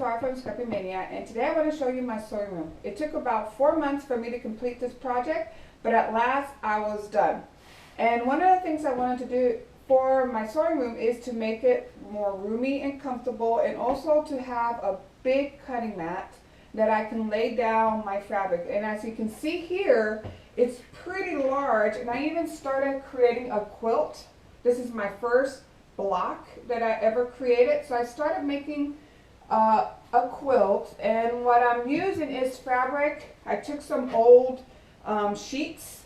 Bar from Scrappy Mania, and today I want to show you my sewing room. It took about 4 months for me to complete this project, but at last I was done. And one of the things I wanted to do for my sewing room is to make it more roomy and comfortable, and also to have a big cutting mat that I can lay down my fabric. And as you can see here, it's pretty large, and I even started creating a quilt. This is my first block that I ever created, so I started making a quilt, and what I'm using is fabric. I took some old sheets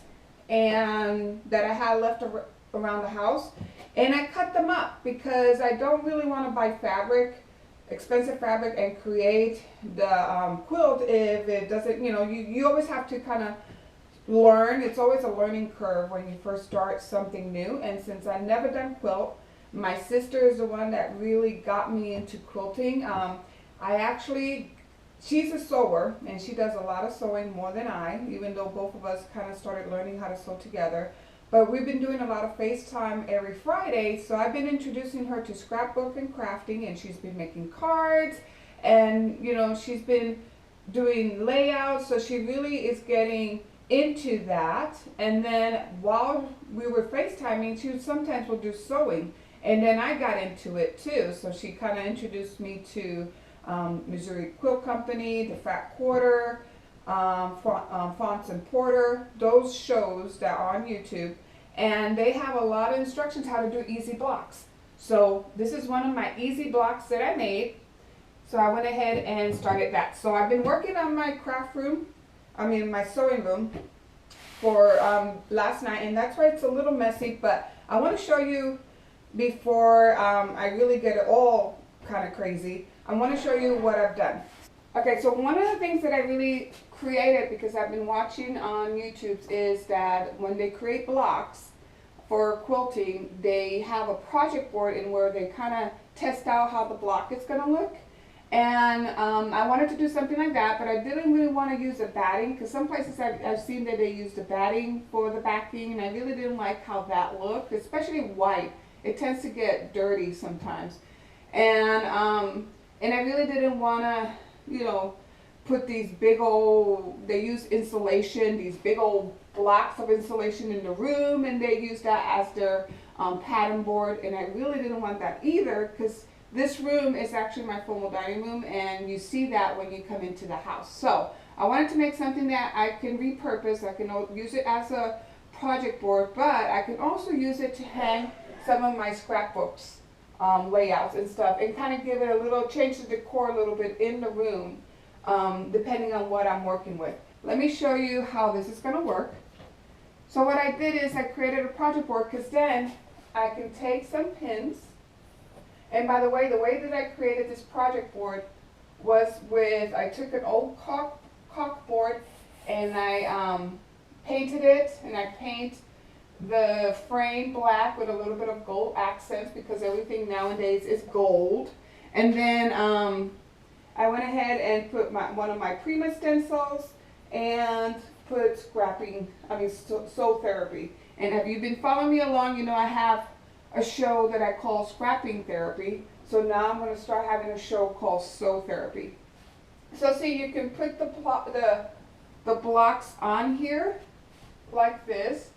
and that I had left around the house, and I cut them up because I don't really want to buy fabric, expensive fabric, and create the quilt if it doesn't, you always have to kind of learn. It's always a learning curve when you first start something new, and since I've never done quilt, my sister is the one that really got me into quilting. She's a sewer, and she does a lot of sewing, more than I, even though both of us kind of started learning how to sew together. But we've been doing a lot of FaceTime every Friday, so I've been introducing her to scrapbook and crafting, and she's been making cards, and she's been doing layouts, so she really is getting into that. And then while we were FaceTiming, she sometimes will do sewing. And then I got into it too, so she kind of introduced me to Missouri Quilt Company, the Fat Quarter, Fonts and Porter, those shows that are on YouTube, and they have a lot of instructions how to do easy blocks. So this is one of my easy blocks that I made, so I went ahead and started that. So I've been working on my my sewing room for last night, and that's why it's a little messy, but I want to show you before I really get it all kind of crazy. I want to show you what I've done. Okay, so one of the things that I really created, because I've been watching on YouTube, is that when they create blocks for quilting, they have a project board in where they kind of test out how the block is going to look. And I wanted to do something like that, but I didn't really want to use a batting, because some places I've seen that they use the batting for the backing, and I really didn't like how that looked, especially white. It tends to get dirty sometimes, and I really didn't want to, put these big old, they use insulation, these big old blocks of insulation in the room, and they use that as their pattern board, and I really didn't want that either, because this room is actually my formal dining room, and you see that when you come into the house. So I wanted to make something that I can repurpose. I can use it as a project board, but I can also use it to hang some of my scrapbooks, layouts and stuff, and kind of give it a little, change the decor a little bit in the room, depending on what I'm working with. Let me show you how this is going to work. So what I did is I created a project board, because then I can take some pins, and by the way that I created this project board was with, I took an old caulk board, and I painted it, and I paint the frame black with a little bit of gold accents, because everything nowadays is gold. And then I went ahead and put one of my Prima stencils and put sew therapy. And if you've been following me along, I have a show that I call Scrapping Therapy. So now I'm going to start having a show called Sew Therapy. So see, you can put the blocks on here like this,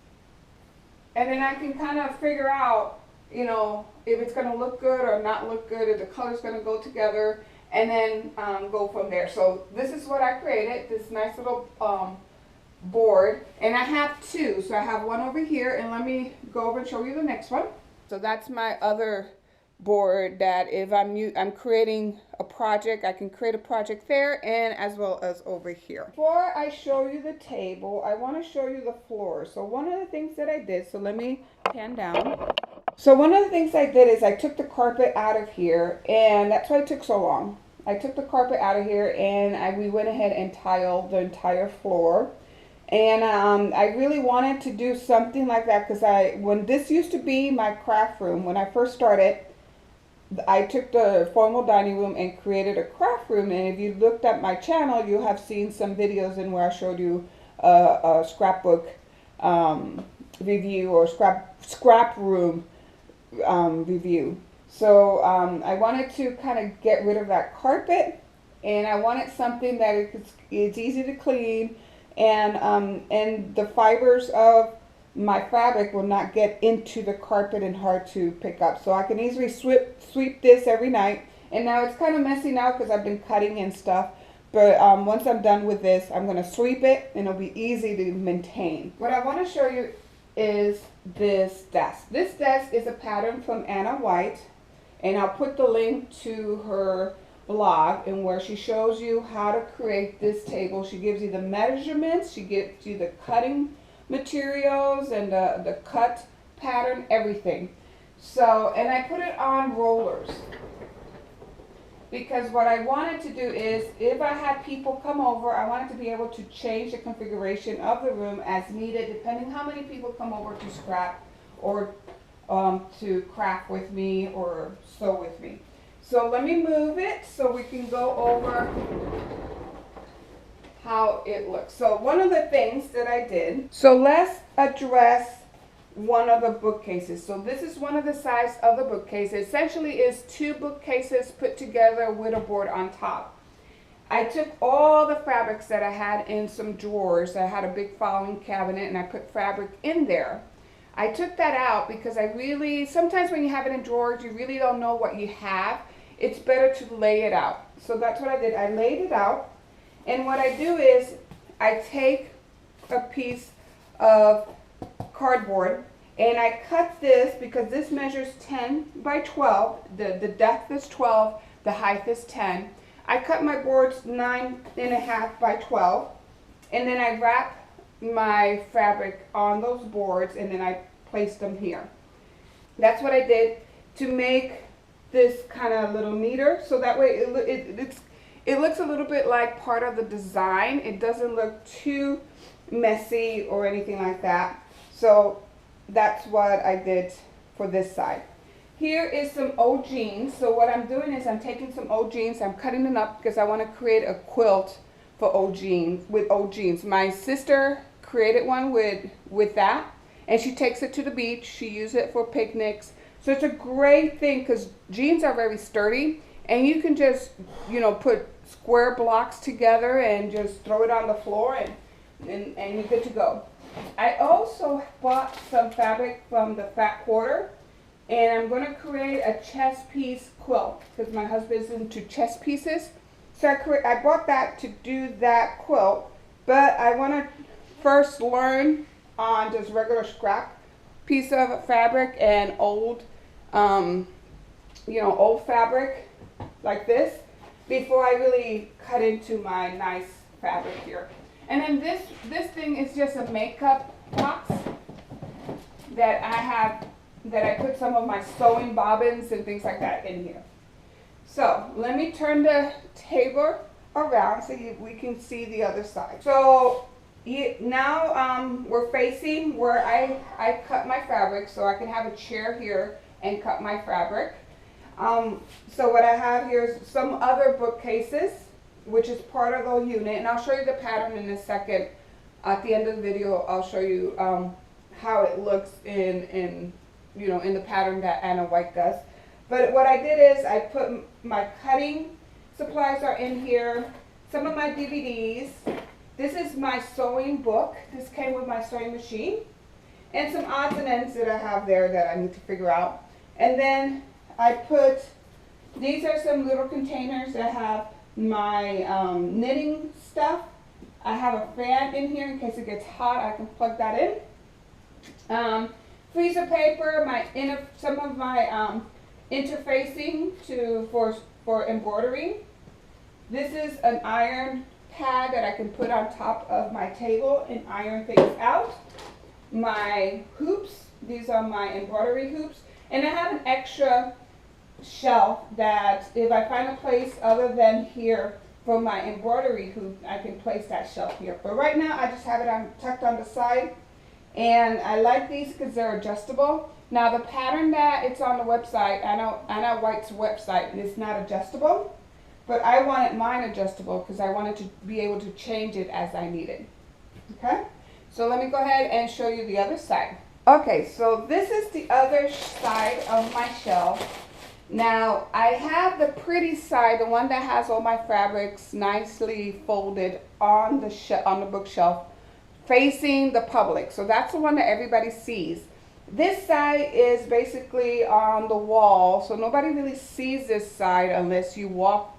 and then I can kind of figure out, if it's going to look good or not look good, if the color's going to go together, and then go from there. So this is what I created, this nice little board, and I have two. So I have one over here, and let me go over and show you the next one. So that's my other board, that if I'm creating a project, I can create a project there, and as well as over here. Before I show you the table, I want to show you the floor. So one of the things that I did, so let me pan down. So one of the things I did is I took the carpet out of here, and that's why it took so long. I took the carpet out of here, and we went ahead and tiled the entire floor. And I really wanted to do something like that, because when this used to be my craft room, when I first started, I took the formal dining room and created a craft room. And if you looked at my channel, you have seen some videos in where I showed you a scrapbook review, or scrap room review. So I wanted to kind of get rid of that carpet and I wanted something that it's easy to clean, and the fibers of my fabric will not get into the carpet and hard to pick up. So I can easily sweep this every night. And now it's kind of messy now because I've been cutting and stuff. But once I'm done with this, I'm going to sweep it and it'll be easy to maintain. What I want to show you is this desk. This desk is a pattern from Anna White. And I'll put the link to her blog and where she shows you how to create this table. She gives you the measurements. She gives you the cutting materials and the cut pattern, everything. So, and I put it on rollers because what I wanted to do is if I had people come over, I wanted to be able to change the configuration of the room as needed depending how many people come over to scrap or to craft with me or sew with me. So let me move it so we can go over how it looks. So one of the things that I did, so let's address one of the bookcases. So this is one of the sides of the bookcase. It essentially is two bookcases put together with a board on top. I took all the fabrics that I had in some drawers. I had a big filing cabinet and I put fabric in there. I took that out because sometimes when you have it in drawers, you really don't know what you have. It's better to lay it out. So that's what I did. I laid it out. And what I do is I take a piece of cardboard and I cut this because this measures 10 by 12. The depth is 12, the height is 10. I cut my boards 9.5 by 12 and then I wrap my fabric on those boards and then I place them here. That's what I did to make this kind of a little neater, so that way it looks a little bit like part of the design. It doesn't look too messy or anything like that. So that's what I did for this side. Here is some old jeans. So what I'm doing is I'm taking some old jeans, I'm cutting them up because I want to create a quilt for old jeans, with old jeans. My sister created one with that, and she takes it to the beach. She uses it for picnics. So it's a great thing because jeans are very sturdy and you can just, put square blocks together and just throw it on the floor and you're good to go. I also bought some fabric from the Fat Quarter and I'm going to create a chess piece quilt because my husband's into chess pieces. So I bought that to do that quilt, but I want to first learn on just regular scrap piece of fabric and old fabric like this before I really cut into my nice fabric here. And then this thing is just a makeup box that I put some of my sewing bobbins and things like that in here. So let me turn the table around so we can see the other side. So now we're facing where I cut my fabric, so I can have a chair here and cut my fabric. So what I have here is some other bookcases, which is part of the unit, and I'll show you the pattern in a second. At the end of the video, I'll show you how it looks in the pattern that Anna White does. But what I did is I put my cutting supplies are in here, some of my DVDs. This is my sewing book. This came with my sewing machine. And some odds and ends that I have there that I need to figure out. And then these are some little containers that have my knitting stuff. I have a fan in here in case it gets hot. I can plug that in. Freezer paper, some of my interfacing for embroidery. This is an iron pad that I can put on top of my table and iron things out. My hoops, these are my embroidery hoops. And I have an extra shelf that if I find a place other than here for my embroidery hoop, I can place that shelf here. But right now I just have it tucked on the side. And I like these because they're adjustable. Now the pattern that it's on the website, Anna White's website, is not adjustable. But I wanted mine adjustable because I wanted to be able to change it as I needed. Okay? So let me go ahead and show you the other side. Okay, so this is the other side of my shelf. Now, I have the pretty side, the one that has all my fabrics nicely folded on the bookshelf, facing the public. So that's the one that everybody sees. This side is basically on the wall, so nobody really sees this side unless you walk,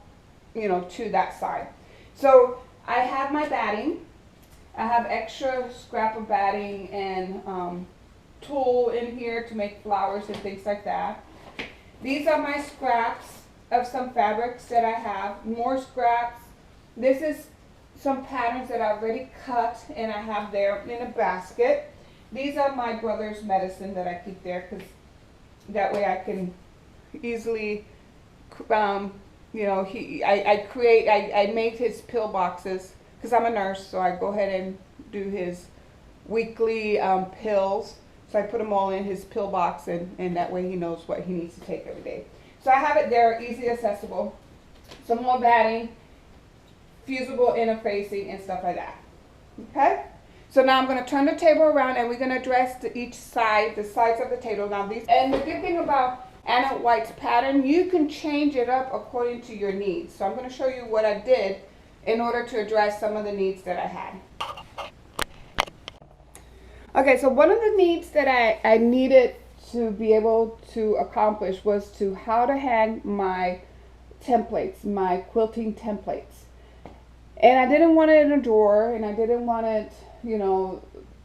to that side. So I have my batting. I have extra scrap of batting and tulle in here to make flowers and things like that. These are my scraps of some fabrics that I have. More scraps. This is some patterns that I already cut and I have there in a basket. These are my brother's medicine that I keep there because that way I can easily, I made his pill boxes because I'm a nurse, so I go ahead and do his weekly pills. So I put them all in his pill box, and that way he knows what he needs to take every day. So I have it there, easy accessible. Some more batting, fusible interfacing, and stuff like that. Okay? So now I'm going to turn the table around, and we're going to address the sides of the table. Now and the good thing about Anna White's pattern, you can change it up according to your needs. So I'm going to show you what I did in order to address some of the needs that I had. Okay, so one of the needs that I needed to be able to accomplish was how to hang my templates, my quilting templates. And I didn't want it in a drawer, and I didn't want it,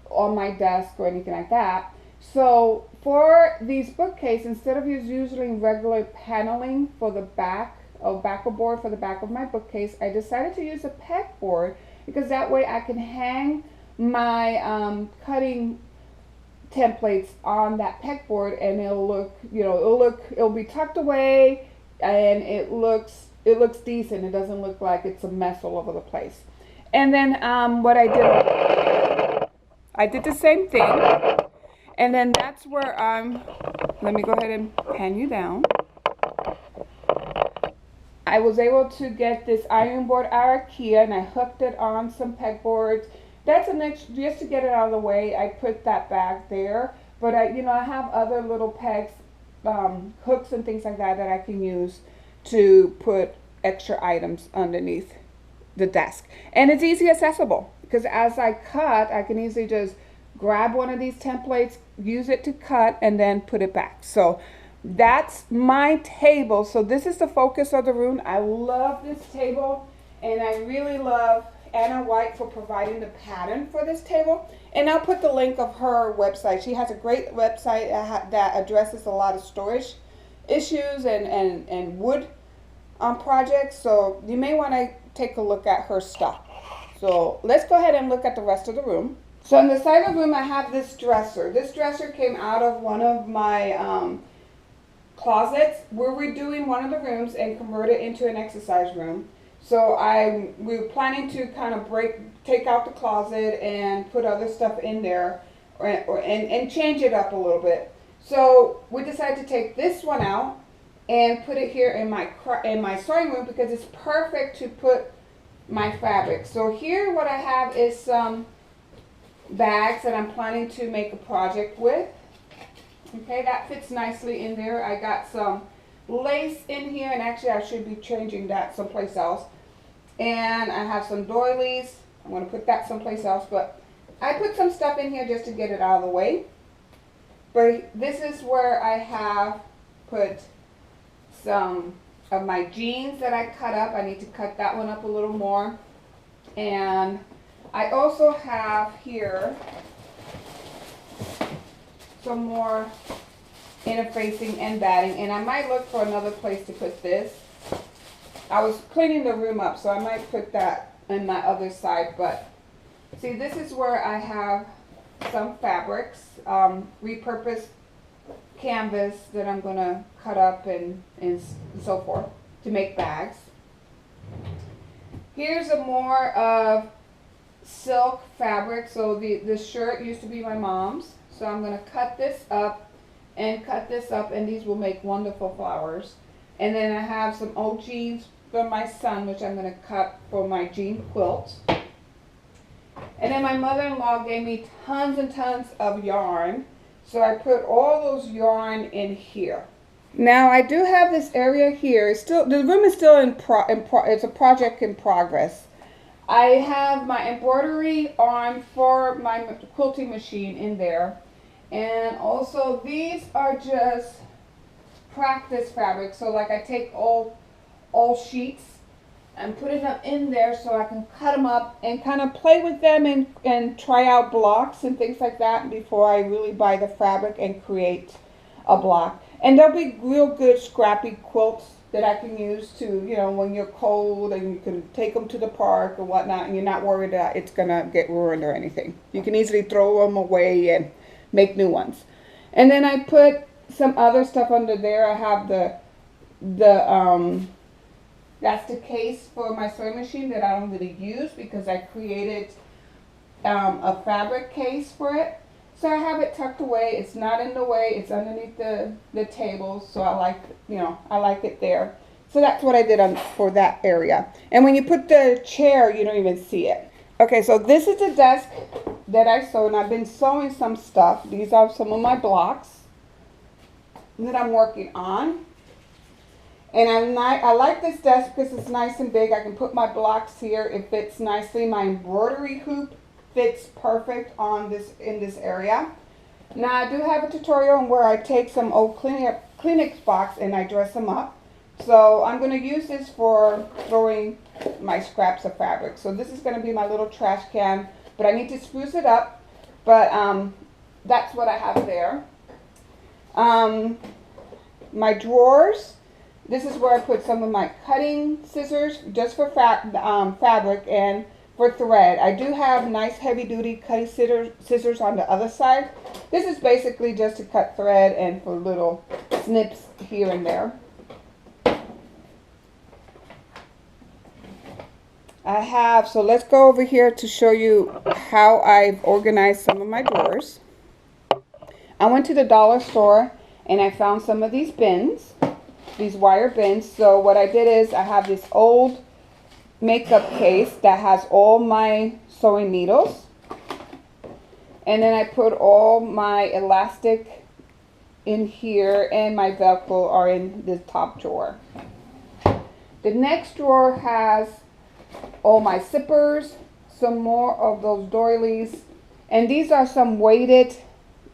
on my desk or anything like that. So for these bookcases, instead of using regular paneling for the back of board for the back of my bookcase, I decided to use a pegboard because that way I can hang my cutting templates on that pegboard, and it'll be tucked away, and it looks decent. It doesn't look like it's a mess all over the place. And then what I did the same thing, and then that's where let me go ahead and pan you down. I was able to get this iron board out of IKEA, and I hooked it on some pegboards. That's just to get it out of the way. I put that back there, but I have other little pegs, hooks and things like that I can use to put extra items underneath the desk. And it's easy accessible because as I cut, I can easily just grab one of these templates, use it to cut, and then put it back. So that's my table. So this is the focus of the room. I love this table, and I really love Anna White for providing the pattern for this table. And I'll put the link of her website. She has a great website that addresses a lot of storage issues and wood projects. So you may want to take a look at her stuff. So let's go ahead and look at the rest of the room. So on the side of the room, I have this dresser. This dresser came out of one of my closets. We're redoing one of the rooms and convert it into an exercise room. So we were planning to kind of take out the closet and put other stuff in there and change it up a little bit. So we decided to take this one out and put it here in my sewing room because it's perfect to put my fabric. So here what I have is some bags that I'm planning to make a project with. Okay, that fits nicely in there. I got some lace in here, and actually I should be changing that someplace else. And I have some doilies. I'm going to put that someplace else, but I put some stuff in here just to get it out of the way. But this is where I have put some of my jeans that I cut up. I need to cut that one up a little more. And I also have here some more interfacing and batting, and I might look for another place to put this. I was cleaning the room up, so I might put that on my other side. But see, this is where I have some fabrics, repurposed canvas that I'm going to cut up and so forth to make bags. Here's a more of silk fabric. So the shirt used to be my mom's, so I'm going to cut this up and cut this up, and these will make wonderful flowers. And then I have some old jeans for my son, which I'm going to cut for my jean quilt. And then my mother-in-law gave me tons and tons of yarn, so I put all those yarn in here. Now I do have this area here. It's still, the room is still it's a project in progress. I have my embroidery arm for my quilting machine in there. And also these are just practice fabric. So like I take all sheets and putting them in there so I can cut them up and kind of play with them and try out blocks and things like that before I really buy the fabric and create a block. And they'll be real good scrappy quilts that I can use to, you know, when you're cold and you can take them to the park or whatnot and you're not worried that it's gonna get ruined or anything. You can easily throw them away and make new ones. And then I put some other stuff under there. I have that's the case for my sewing machine that I don't really use because I created a fabric case for it. So I have it tucked away. It's not in the way. It's underneath the table. So I like, you know, I like it there. So that's what I did for that area. And when you put the chair, you don't even see it. Okay, so this is the desk that I sewed. And I've been sewing some stuff. These are some of my blocks that I'm working on. And I like this desk because it's nice and big. I can put my blocks here. It fits nicely. My embroidery hoop fits perfect in this area. Now I do have a tutorial on where I take some old Kleenex box and I dress them up. So I'm going to use this for throwing my scraps of fabric. So this is going to be my little trash can, but I need to spruce it up. But that's what I have there. My drawers. This is where I put some of my cutting scissors just for fabric and for thread. I do have nice heavy duty cutting scissors on the other side. This is basically just to cut thread and for little snips here and there. So let's go over here to show you how I've organized some of my drawers. I went to the dollar store and I found some of these bins, these wire bins. So what I did is I have this old makeup case that has all my sewing needles, and then I put all my elastic in here and my Velcro are in the top drawer. The next drawer has all my zippers, some more of those doilies, and these are some weighted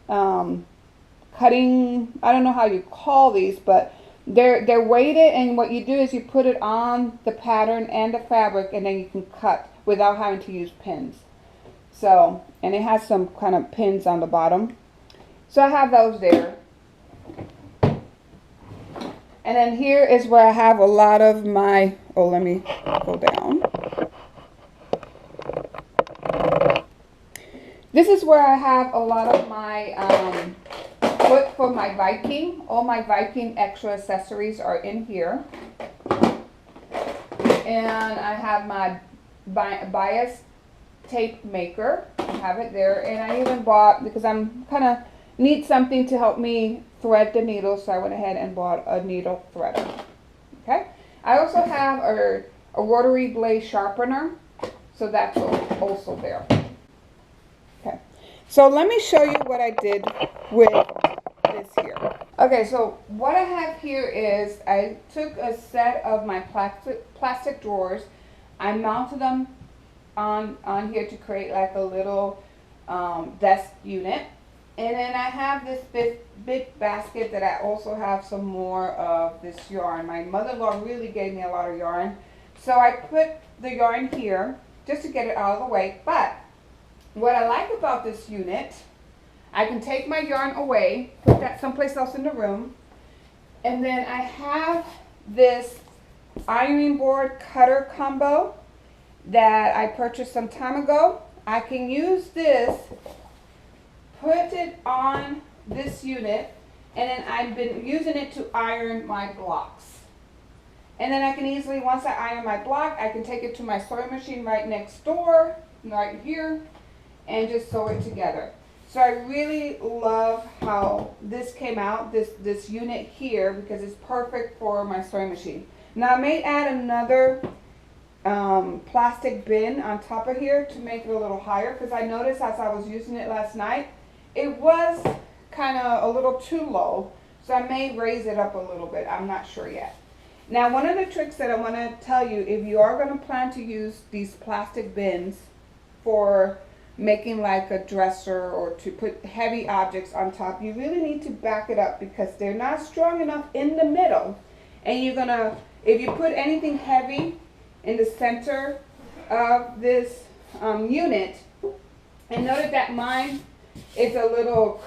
cutting, I don't know how you call these, but they're weighted, and what you do is you put it on the pattern and the fabric and then you can cut without having to use pins. So, and it has some kind of pins on the bottom. So I have those there. And then here is where I have a lot of my, let me go down. This is where I have a lot of my foot for my Viking. All my Viking extra accessories are in here. And I have my bias tape maker. I have it there. And I even bought, because I'm kind of need something to help me thread the needle, so I went ahead and bought a needle threader. Okay. I also have a rotary blade sharpener, so that's also there. Okay. So let me show you what I did with this here. Okay, so what I have here is I took a set of my plastic drawers. I mounted them on here to create like a little desk unit. And then I have this big basket that I also have some more of this yarn. My mother-in-law really gave me a lot of yarn. So I put the yarn here just to get it out of the way. But what I like about this unit, I can take my yarn away, put that someplace else in the room. And then I have this ironing board cutter combo that I purchased some time ago. I can use this, put it on this unit, and then I've been using it to iron my blocks. And then I can easily, once I iron my block, I can take it to my sewing machine right next door, right here, and just sew it together. So I really love how this came out, this unit here, because it's perfect for my sewing machine. Now I may add another plastic bin on top of here to make it a little higher, because I noticed as I was using it last night, it was kind of a little too low. So I may raise it up a little bit. I'm not sure yet. Now, one of the tricks that I want to tell you, if you are going to plan to use these plastic bins for making like a dresser or to put heavy objects on top, you really need to back it up because they're not strong enough in the middle. And you're going to, if you put anything heavy in the center of this unit, and notice that mine is a little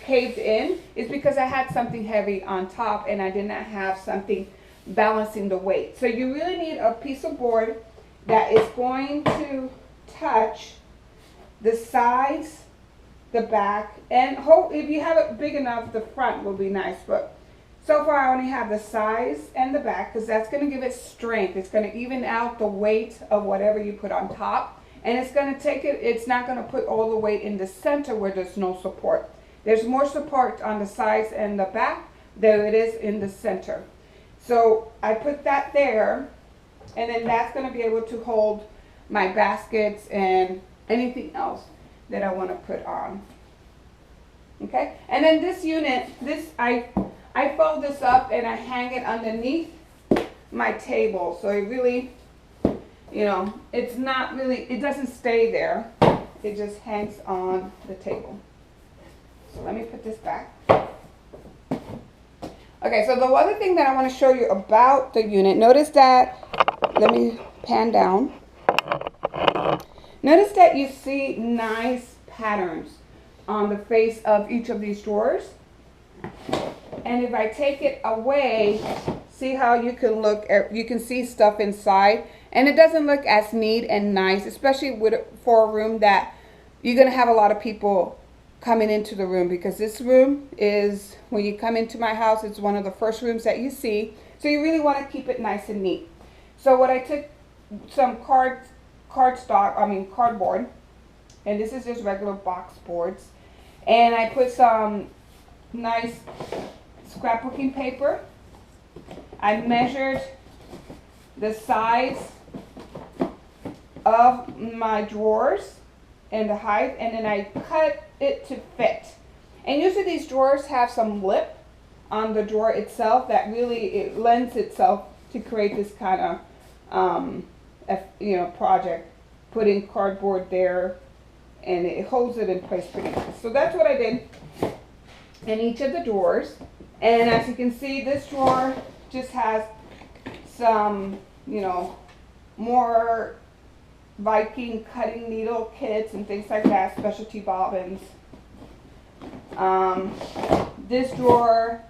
caved in, is because I had something heavy on top and I did not have something balancing the weight. So you really need a piece of board that is going to touch the sides, the back, and if you have it big enough, the front will be nice. But so far I only have the sides and the back because that's going to give it strength. It's going to even out the weight of whatever you put on top. And it's going to take it, it's not going to put all the weight in the center where there's no support. There's more support on the sides and the back than it is in the center. So I put that there, and then that's going to be able to hold my baskets and anything else that I want to put on. Okay? And then this unit, I fold this up and I hang it underneath my table. So it really, you know, it's not really, it doesn't stay there. It just hangs on the table. So let me put this back. Okay, so the other thing that I want to show you about the unit, notice that, let me pan down. Notice that you see nice patterns on the face of each of these drawers. And if I take it away, see how you can look at, you can see stuff inside, and it doesn't look as neat and nice, especially for a room that you're going to have a lot of people coming into the room, because this room is, when you come into my house, it's one of the first rooms that you see. So you really want to keep it nice and neat. So what I took some cardboard, and this is just regular box boards, and I put some nice scrapbooking paper. I measured the size of my drawers and the height, and then I cut it to fit. And usually these drawers have some lip on the drawer itself that really, it lends itself to create this kind of project, putting cardboard there, and it holds it in place pretty nice. So that's what I did in each of the drawers. And as you can see, this drawer just has some, more Viking cutting needle kits and things like that, specialty bobbins. This drawer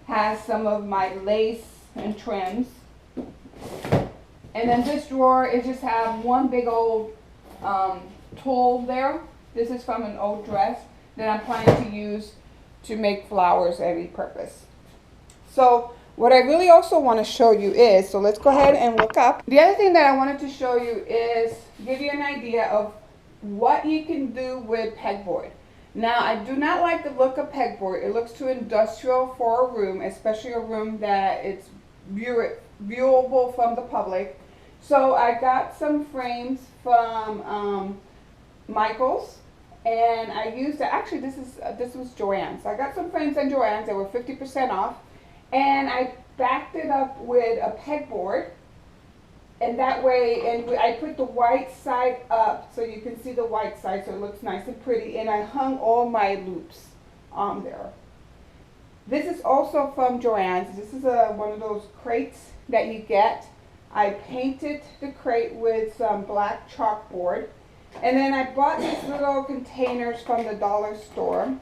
has some of my lace and trims. And then this drawer, it just have one big old tool there. This is from an old dress that I'm planning to use to make flowers every purpose. So what I really also want to show you is, so let's go ahead and look up. The other thing that I wanted to show you is give you an idea of what you can do with pegboard. Now, I do not like the look of pegboard. It looks too industrial for a room, especially a room that it's viewable from the public. So I got some frames from Michael's, and I used, actually this was Joann's. I got some frames on Joann's that were 50% off, and I backed it up with a pegboard, and that way, and I put the white side up so you can see the white side, so it looks nice and pretty, and I hung all my loops on there. This is also from Joann's. This is one of those crates that you get. I painted the crate with some black chalkboard, and then I bought these little containers from the dollar store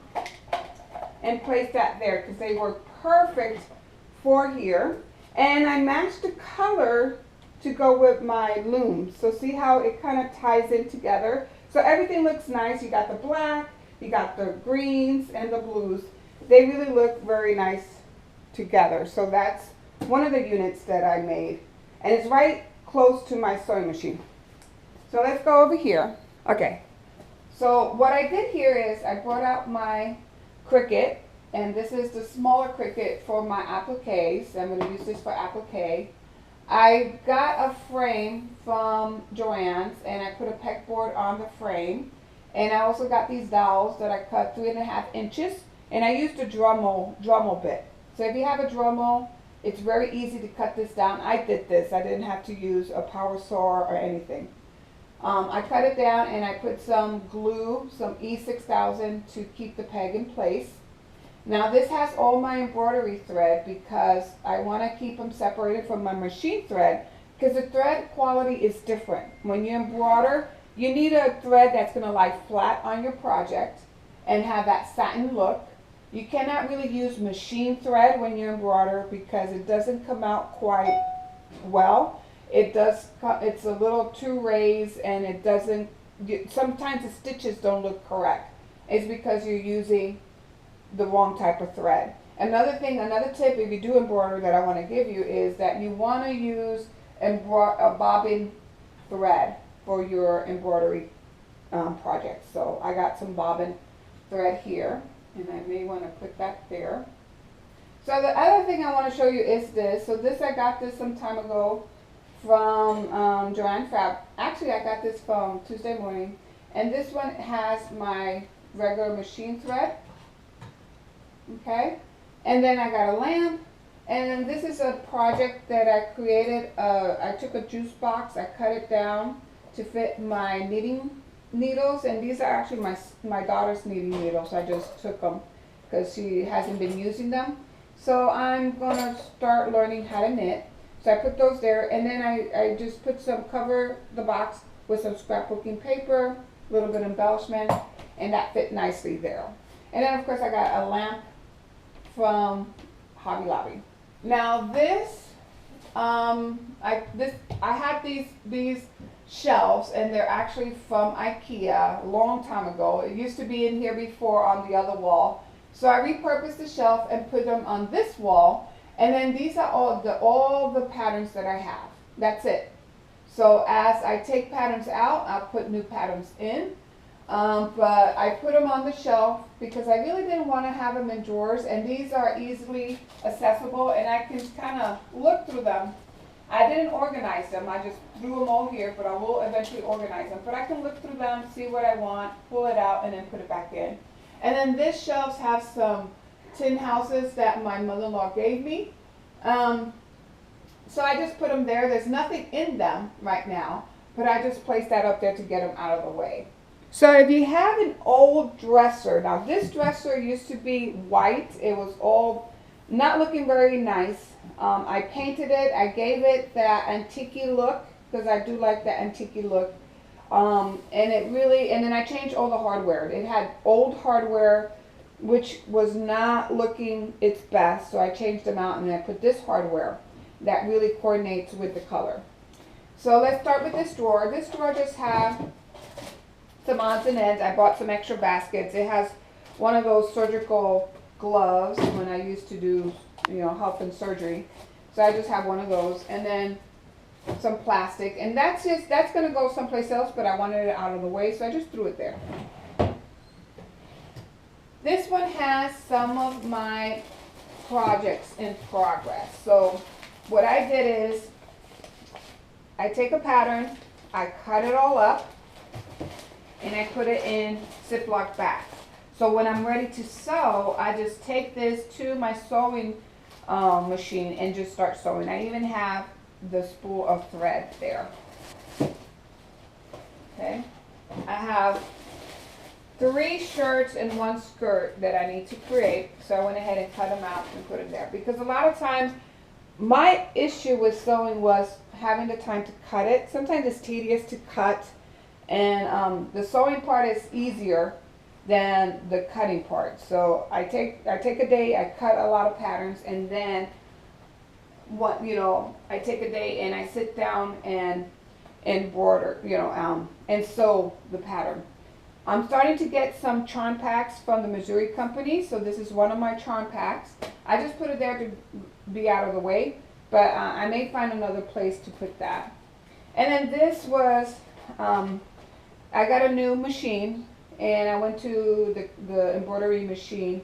and placed that there because they were perfect for here. And I matched the color to go with my looms. So see how it kind of ties in together. So everything looks nice. You got the black, you got the greens and the blues. They really look very nice together. So that's one of the units that I made. And it's right close to my sewing machine. So let's go over here. Okay. So what I did here is I brought out my Cricut. And this is the smaller Cricut for my appliques. I'm going to use this for applique. I got a frame from Joann's, and I put a pegboard on the frame. And I also got these dowels that I cut 3.5 inches, and I used a Dremel bit. So if you have a Dremel, it's very easy to cut this down. I did this. I didn't have to use a power saw or anything. I cut it down and I put some glue, some E6000 to keep the peg in place. Now this has all my embroidery thread because I want to keep them separated from my machine thread because the thread quality is different. When you embroider, you need a thread that's going to lie flat on your project and have that satin look. You cannot really use machine thread when you embroider because it doesn't come out quite well. It's a little too raised and it doesn't, sometimes the stitches don't look correct. It's because you're using the wrong type of thread. Another tip if you do embroider that I want to give you is that you want to use a bobbin thread for your embroidery project. So I got some bobbin thread here and I may want to put that there. So the other thing I want to show you is this. So this, I got this some time ago from Joanne Fab. Actually, I got this from Tuesday Morning. And this one has my regular machine thread. Okay. And then I got a lamp. And then this is a project that I created. I took a juice box, I cut it down to fit my knitting needles, and these are actually my daughter's knitting needles. I just took them because she hasn't been using them. So I'm gonna start learning how to knit. So I put those there, and then I just put cover the box with some scrapbooking paper, a little bit of embellishment, and that fit nicely there. And then of course I got a lamp from Hobby Lobby. Now this, I had these shelves, and they're actually from IKEA a long time ago. It used to be in here before on the other wall. So I repurposed the shelf and put them on this wall. And then these are all the patterns that I have. That's it. So as I take patterns out, I'll put new patterns in. But I put them on the shelf because I really didn't want to have them in drawers. And these are easily accessible, and I can kind of look through them. I didn't organize them. I just threw them all here, but I will eventually organize them. But I can look through them, see what I want, pull it out, and then put it back in. And then these shelves have some tin houses that my mother-in-law gave me. So I just put them there. There's nothing in them right now, but I just placed that up there to get them out of the way. So if you have an old dresser, now this dresser used to be white. It was all not looking very nice. I painted it. I gave it that antique look because I do like that antique look. And then I changed all the hardware. It had old hardware which was not looking its best, so I changed them out, and then I put this hardware that really coordinates with the color. So let's start with this drawer. This drawer just has some odds and ends. I bought some extra baskets. It has one of those surgical gloves when I used to do, help in surgery. So I just have one of those, and then some plastic, and that's going to go someplace else, but I wanted it out of the way, so I just threw it there. This one has some of my projects in progress. So what I did is I take a pattern, I cut it all up, and I put it in Ziploc bags. So when I'm ready to sew, I just take this to my sewing machine and just start sewing. I even have the spool of thread there. Okay, I have 3 shirts and 1 skirt that I need to create, so I went ahead and cut them out and put them there. Because a lot of times, my issue with sewing was having the time to cut it. Sometimes it's tedious to cut, and the sewing part is easier than the cutting part. So I take a day, I cut a lot of patterns, and then I take a day and I sit down and embroider, and sew the pattern. I'm starting to get some charm packs from the Missouri company, so this is one of my charm packs. I just put it there to be out of the way, but I may find another place to put that. And then this was, I got a new machine, and I went to the embroidery machine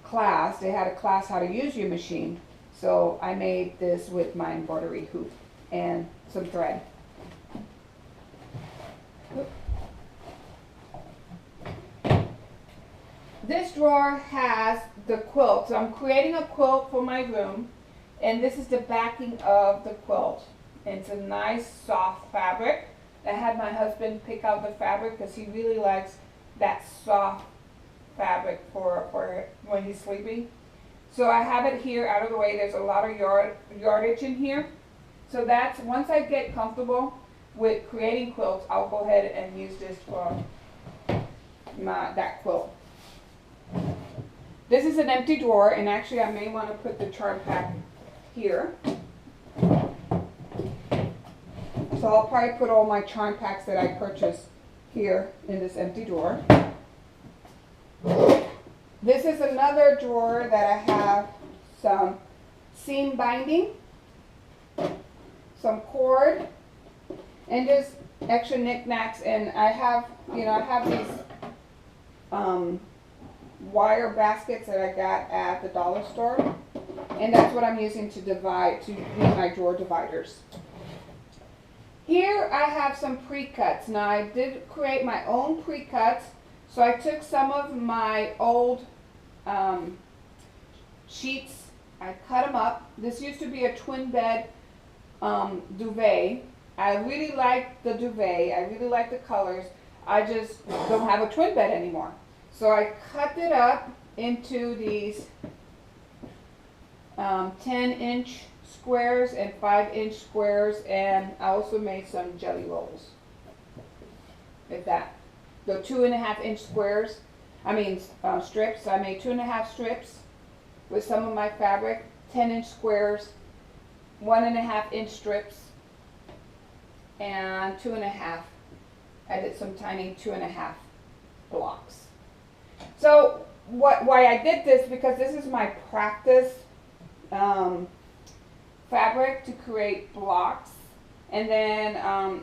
class. They had a class how to use your machine. So I made this with my embroidery hoop and some thread. This drawer has the quilt. So I'm creating a quilt for my room, and this is the backing of the quilt. It's a nice soft fabric. I had my husband pick out the fabric because he really likes that soft fabric for when he's sleeping. So I have it here out of the way. There's a lot of yardage in here. So that's, once I get comfortable with creating quilts, I'll go ahead and use this for that quilt. This is an empty drawer, and actually I may want to put the charm pack here. So I'll probably put all my charm packs that I purchased here in this empty drawer. This is another drawer that I have some seam binding, some cord, and just extra knickknacks. And I have, I have these wire baskets that I got at the dollar store, and that's what I'm using to use my drawer dividers. Here I have some pre-cuts. Now I did create my own pre-cuts, so I took some of my old sheets, I cut them up. This used to be a twin bed duvet. I really like the duvet, I really like the colors. I just don't have a twin bed anymore. So I cut it up into these 10-inch squares and 5-inch squares, and I also made some jelly rolls with that. The 2.5-inch squares, strips. I made 2.5 strips with some of my fabric, 10-inch squares, 1.5-inch strips, and 2.5. I did some tiny 2.5 blocks. So why I did this, because this is my practice fabric to create blocks, and then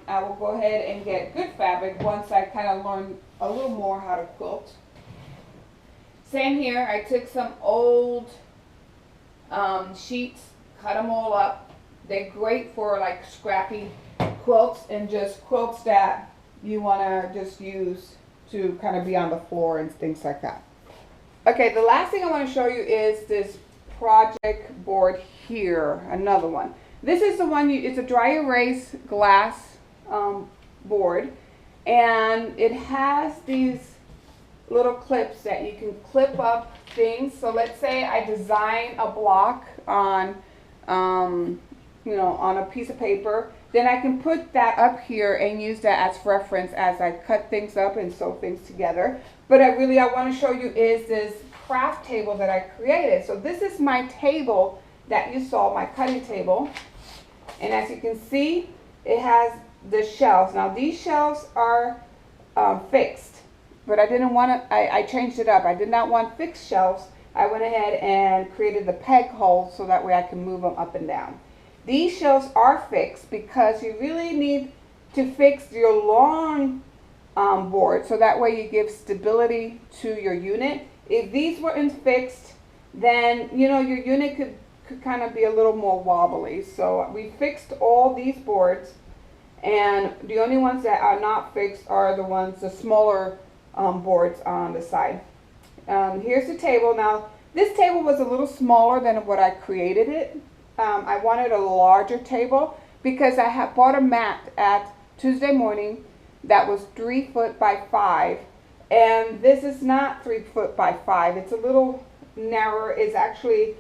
I will go ahead and get good fabric once I kind of learn a little more how to quilt. Same here, I took some old sheets, cut them all up. They're great for like scrappy quilts and just quilts that you want to just use to kind of be on the floor and things like that. Okay, the last thing I want to show you is this project board here, another one. This is the one, it's a dry erase glass board, and it has these little clips that you can clip up things. So let's say I design a block on on a piece of paper, then I can put that up here and use that as reference as I cut things up and sew things together. But I want to show you is this craft table that I created. So this is my table that you saw, my cutting table. And as you can see, it has the shelves. Now these shelves are fixed, but I didn't want to, I changed it up. I did not want fixed shelves. I went ahead and created the peg holes so that way I can move them up and down. These shelves are fixed because you really need to fix your long board, so that way you give stability to your unit. If these weren't fixed, then your unit could kind of be a little more wobbly. So we fixed all these boards, and the only ones that are not fixed are the smaller boards on the side. Here's the table. Now this table was a little smaller than what I created it. I wanted a larger table because I had bought a mat at Tuesday Morning that was 3 foot by 5, and this is not 3 foot by 5. It's a little narrower. It's actually,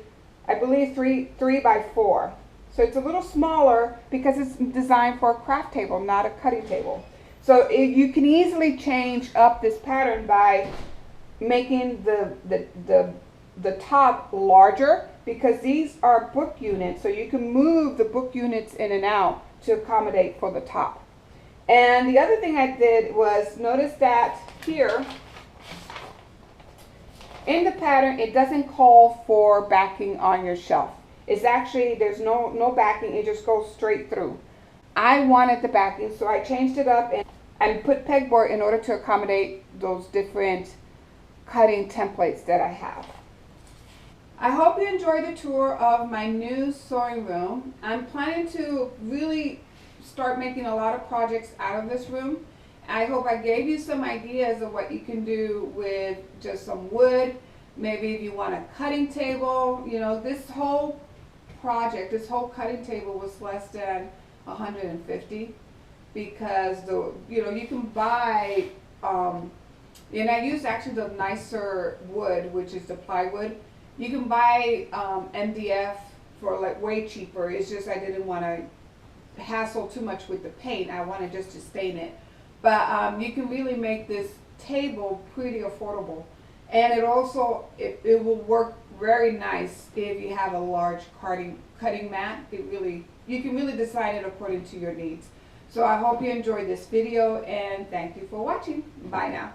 I believe, 3 by 4. So it's a little smaller because it's designed for a craft table, not a cutting table. So you can easily change up this pattern by making the top larger, because these are book units, so you can move the book units in and out to accommodate for the top. And the other thing I did was notice that here in the pattern, it doesn't call for backing on your shelf. It's actually, there's no backing, it just goes straight through. I wanted the backing, so I changed it up and put pegboard in order to accommodate those different cutting templates that I have. I hope you enjoyed the tour of my new sewing room. I'm planning to really start making a lot of projects out of this room. I hope I gave you some ideas of what you can do with just some wood. Maybe if you want a cutting table, you know, this whole project, this whole cutting table was less than 150, because you can buy, and I used actually the nicer wood, which is the plywood. You can buy MDF for like way cheaper. It's just I didn't want to hassle too much with the paint. I wanted just to stain it. But you can really make this table pretty affordable. And it also, it will work very nice if you have a large cutting mat. You can really design it according to your needs. So I hope you enjoyed this video, and thank you for watching. Bye now.